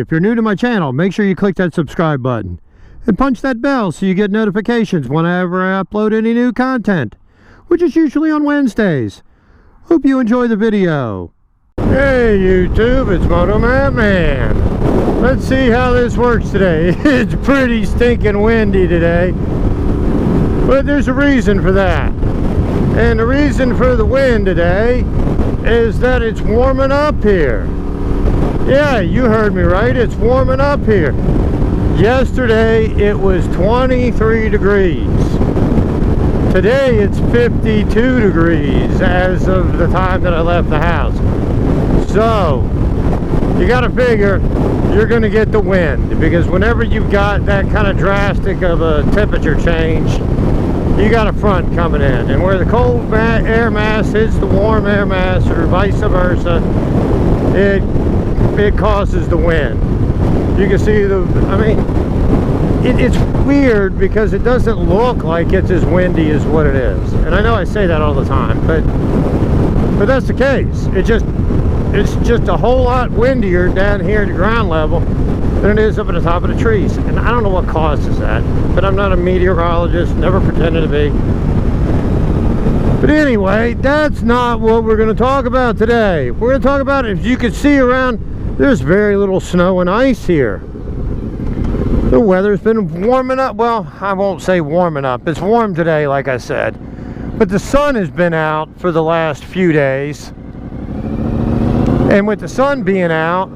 if you're new to my channel, make sure you click that subscribe button and punch that bell so you get notifications whenever I upload any new content, which is usually on Wednesdays. Hope you enjoy the video. Hey YouTube, it's motomattman. Let's see how this works today. It's pretty stinking windy today, but there's a reason for that. And the reason for the wind today is that it's warming up here. Yeah, you heard me right, it's warming up here. Yesterday it was 23 degrees. Today it's 52 degrees as of the time that I left the house. So, you gotta figure you're gonna get the wind, because whenever you've got that kind of drastic of a temperature change, you got a front coming in, and where the cold air mass hits the warm air mass, or vice versa, it causes the wind. You can see it's weird because it doesn't look like it's as windy as what it is. And I know I say that all the time, but that's the case. It's just a whole lot windier down here at the ground level than it is up at the top of the trees. And I don't know what causes that, but I'm not a meteorologist, never pretended to be. But anyway, that's not what we're going to talk about today. We're going to talk about, if you can see around, there's very little snow and ice here. The weather's been warming up. Well, I won't say warming up. It's warm today, like I said. But the sun has been out for the last few days. And with the sun being out,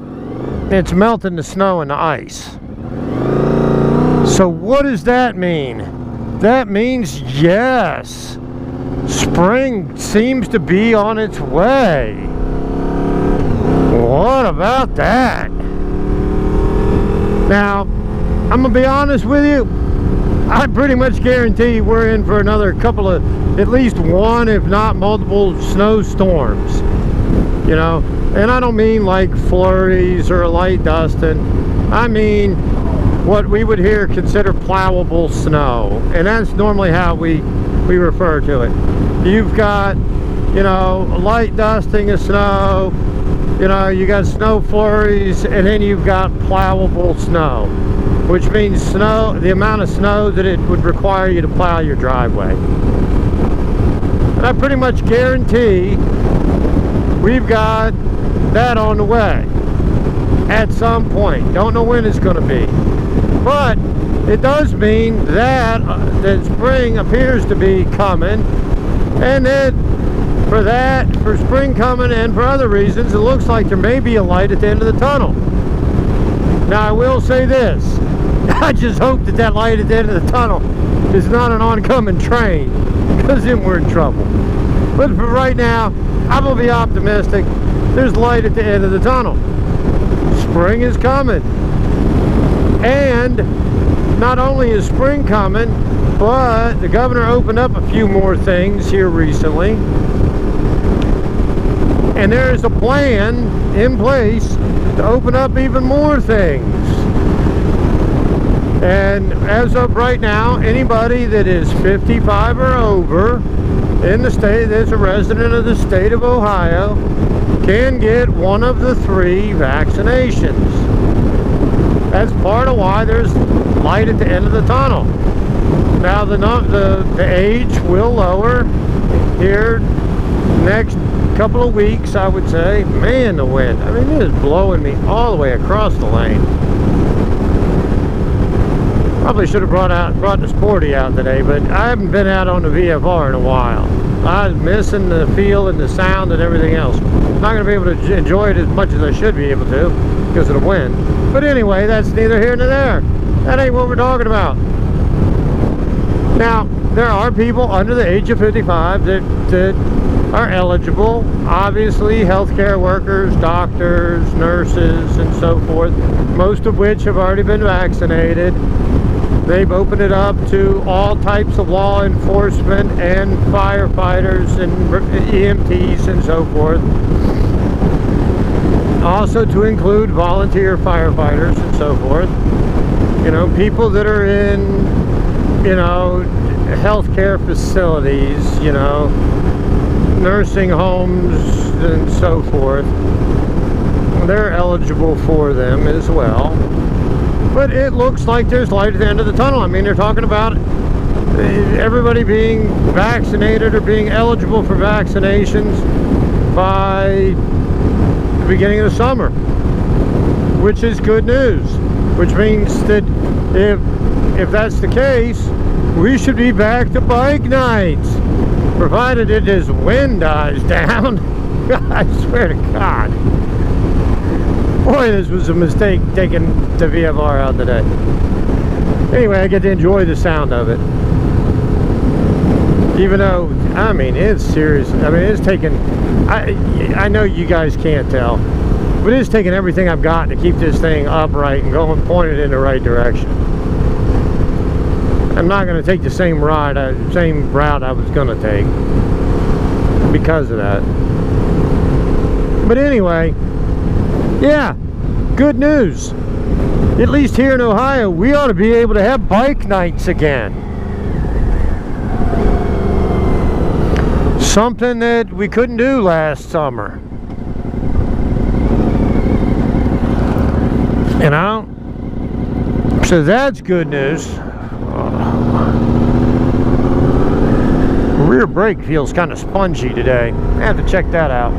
it's melting the snow and the ice. So what does that mean? That means, yes, spring seems to be on its way. What about that? Now, I'm gonna be honest with you, I pretty much guarantee we're in for another couple of, at least one, if not multiple snowstorms. You know, and I don't mean like flurries or light dusting. I mean what we would here consider plowable snow, and that's normally how we refer to it. You've got, you know, light dusting of snow, you know, you got snow flurries, and then you've got plowable snow, which means snow, the amount of snow that it would require you to plow your driveway. And I pretty much guarantee we've got that on the way at some point. Don't know when it's going to be, but it does mean that that spring appears to be coming, and then for spring coming and for other reasons, it looks like there may be a light at the end of the tunnel. Now I will say this, I just hope that that light at the end of the tunnel is not an oncoming train, because then we're in trouble. But for right now, I'm going to be optimistic. There's light at the end of the tunnel. Spring is coming. And not only is spring coming, but the governor opened up a few more things here recently. And there is a plan in place to open up even more things. And as of right now, anybody that is 55 or over in the state, that's a resident of the state of Ohio, can get one of the 3 vaccinations. That's part of why there's light at the end of the tunnel. Now the age will lower here next couple of weeks, I would say. Man, the wind, I mean, it is blowing me all the way across the lane. Probably should have brought the Sporty out today, but I haven't been out on the VFR in a while. I was missing the feel and the sound and everything else. Not going to be able to enjoy it as much as I should be able to because of the wind. But anyway, that's neither here nor there. That ain't what we're talking about. Now, there are people under the age of 55 that are eligible. Obviously, healthcare workers, doctors, nurses, and so forth, most of which have already been vaccinated. They've opened it up to all types of law enforcement and firefighters and EMTs and so forth. Also to include volunteer firefighters and so forth. You know, people that are in, you know, healthcare facilities, you know, nursing homes and so forth. they're eligible for them as well. But it looks like there's light at the end of the tunnel. I mean, they're talking about everybody being vaccinated or being eligible for vaccinations by the beginning of the summer, which is good news, which means that if that's the case, we should be back to bike nights, provided it is wind dies down. I swear to God, boy, this was a mistake taking the VFR out today. Anyway, I get to enjoy the sound of it, even though, I mean, it's serious. I mean, it's taken, I know you guys can't tell, but it's taken everything I've got to keep this thing upright and going pointed in the right direction. I'm not going to take the same route I was going to take because of that. But anyway, yeah, good news. At least here in Ohio, we ought to be able to have bike nights again. Something that we couldn't do last summer. You know? So that's good news. Rear brake feels kind of spongy today. I have to check that out.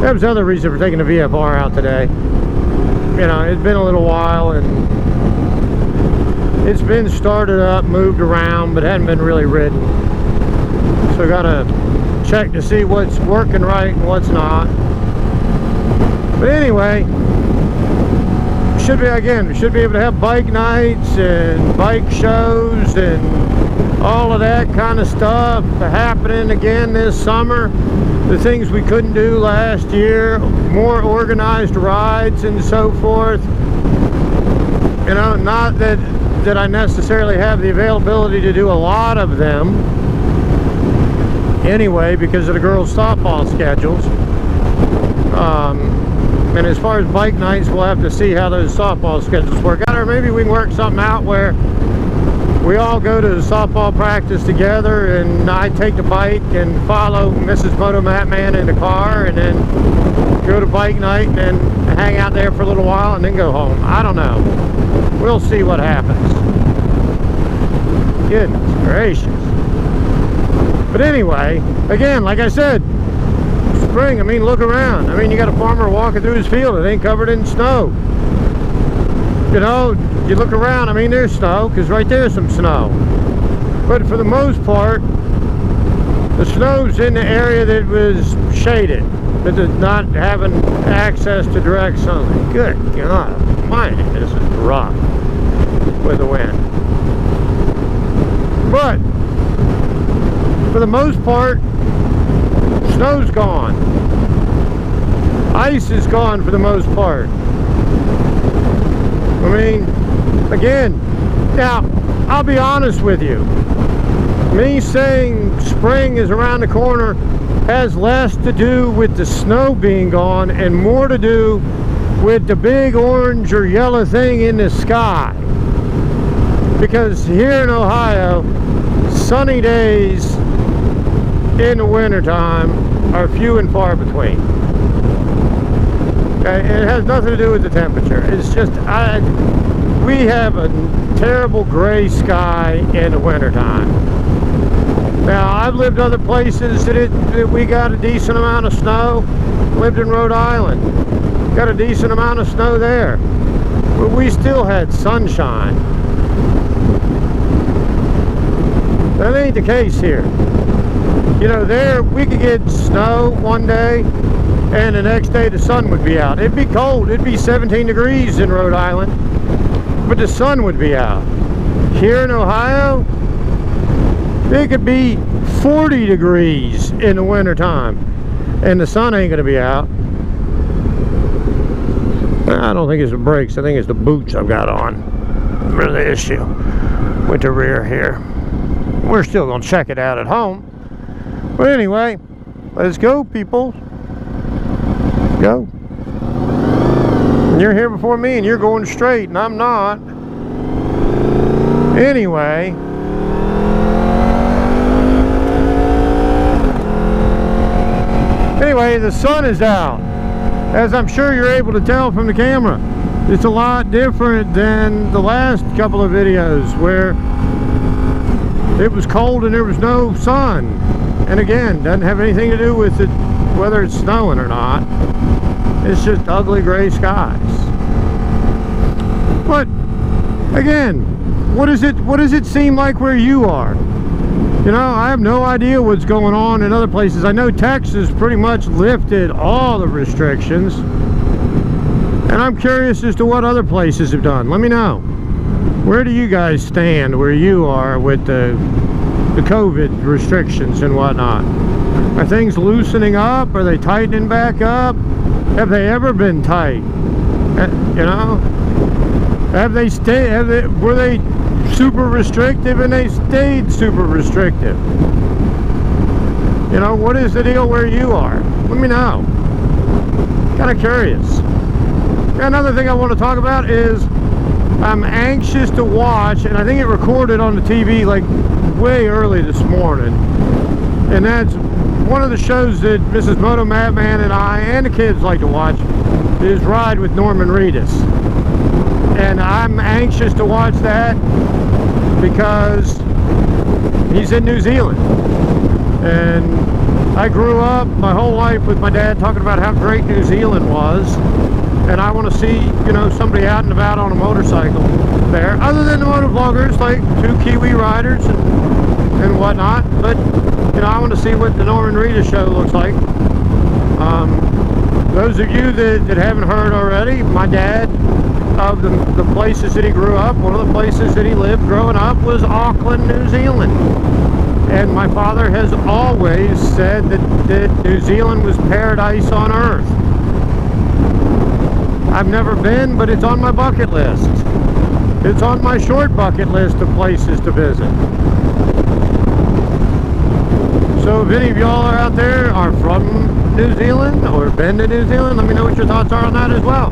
That was the other reason for taking the VFR out today. You know, it's been a little while and it's been started up, moved around, but hadn't been really ridden. So I gotta check to see what's working right and what's not. But anyway, we should be able to have bike nights and bike shows and all of that kind of stuff happening again this summer. The things we couldn't do last year, more organized rides and so forth. You know, not that I necessarily have the availability to do a lot of them anyway because of the girls' softball schedules. And as far as bike nights, we'll have to see how those softball schedules work out, or maybe we can work something out where we all go to the softball practice together and I take the bike and follow Mrs. Motomattman in the car and then go to bike night and then hang out there for a little while and then go home. I don't know. We'll see what happens. Goodness gracious. But anyway, again, like I said, spring, I mean, look around. I mean, you got a farmer walking through his field. It ain't covered in snow. You know, you look around, I mean, there's snow, because right there's some snow. But for the most part, the snow's in the area that was shaded, that is not having access to direct sunlight. Good God, man, this is rough with the wind. But for the most part, snow's gone. Ice is gone for the most part. I mean, again, now, I'll be honest with you. Me saying spring is around the corner has less to do with the snow being gone and more to do with the big orange or yellow thing in the sky. Because here in Ohio, sunny days in the wintertime are few and far between. Okay, and it has nothing to do with the temperature. It's just, we have a terrible gray sky in the wintertime. Now, I've lived other places that we got a decent amount of snow. Lived in Rhode Island. Got a decent amount of snow there. But we still had sunshine. That ain't the case here. You know, there we could get snow one day and the next day the sun would be out. It'd be cold. It'd be 17 degrees in Rhode Island, but the sun would be out. Here in Ohio, it could be 40 degrees in the wintertime and the sun ain't gonna be out. I don't think it's the brakes. I think it's the boots I've got on for the issue with the rear here. We're still gonna check it out at home. But anyway, let's go, people. Go. You're here before me and you're going straight and I'm not. Anyway, the sun is out. as I'm sure you're able to tell from the camera, it's a lot different than the last couple of videos where it was cold and there was no sun. And again, doesn't have anything to do with it whether it's snowing or not. It's just ugly gray skies. But again, what does it seem like where you are? You know, I have no idea what's going on in other places. I know Texas pretty much lifted all the restrictions, and I'm curious as to what other places have done. Let me know. Where do you guys stand where you are with the COVID restrictions and whatnot? Are things loosening up? Are they tightening back up? Have they ever been tight? You know, were they super restrictive and they stayed super restrictive? You know, what is the deal where you are? Let me know. Kind of curious. Another thing I want to talk about is I'm anxious to watch, and I think it recorded on the TV like way early this morning, and that's one of the shows that Mrs. motomattman and I and the kids like to watch is Ride with Norman Reedus. And I'm anxious to watch that because he's in New Zealand. And I grew up my whole life with my dad talking about how great New Zealand was. And I want to see, you know, somebody out and about on a motorcycle there, other than the motovloggers, like 2 Kiwi riders and whatnot. But, you know, I want to see what the Norman Reedus show looks like. Those of you that haven't heard already, my dad, of the places that he grew up, one of the places that he lived growing up was Auckland, New Zealand. And my father has always said that New Zealand was paradise on earth. I've never been, but it's on my bucket list. It's on my short bucket list of places to visit. So if any of y'all are out there are from New Zealand or been to New Zealand, let me know what your thoughts are on that as well.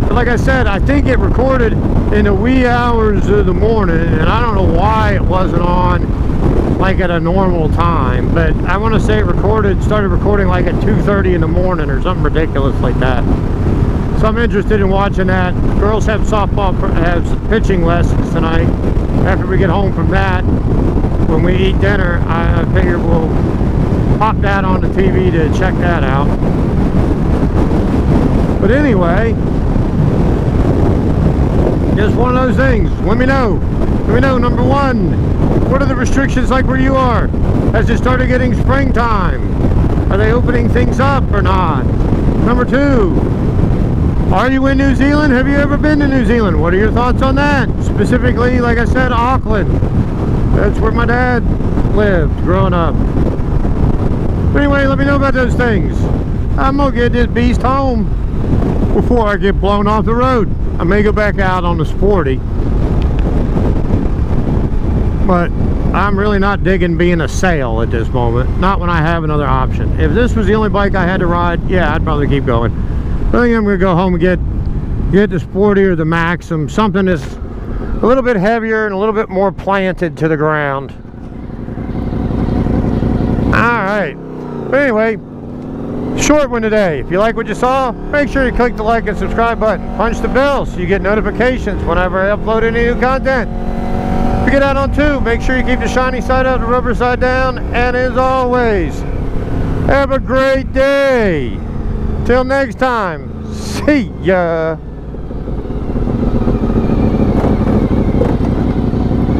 But like I said, I think it recorded in the wee hours of the morning, and I don't know why it wasn't on like at a normal time, but I want to say it started recording like at 2:30 in the morning or something ridiculous like that. So I'm interested in watching that. Girls have pitching lessons tonight. After we get home from that, when we eat dinner, I figure we'll pop that on the TV to check that out. But anyway, just one of those things. Let me know. Let me know, number one, what are the restrictions like where you are? Has it started getting springtime? Are they opening things up or not? Number two, are you in New Zealand? Have you ever been to New Zealand? What are your thoughts on that? Specifically, like I said, Auckland. That's where my dad lived growing up. But anyway, let me know about those things. I'm gonna get this beast home before I get blown off the road. I may go back out on the Sporty, but I'm really not digging being a sail at this moment. Not when I have another option. If this was the only bike I had to ride, yeah, I'd probably keep going. I think I'm gonna go home and get the Sporty or the Maxim, something that's a little bit heavier and a little bit more planted to the ground. Alright, but anyway, short one today. If you like what you saw, make sure you click the like and subscribe button. Punch the bell so you get notifications whenever I upload any new content. If you get out on tube, make sure you keep the shiny side up, the rubber side down, and as always, have a great day. Till next time, see ya.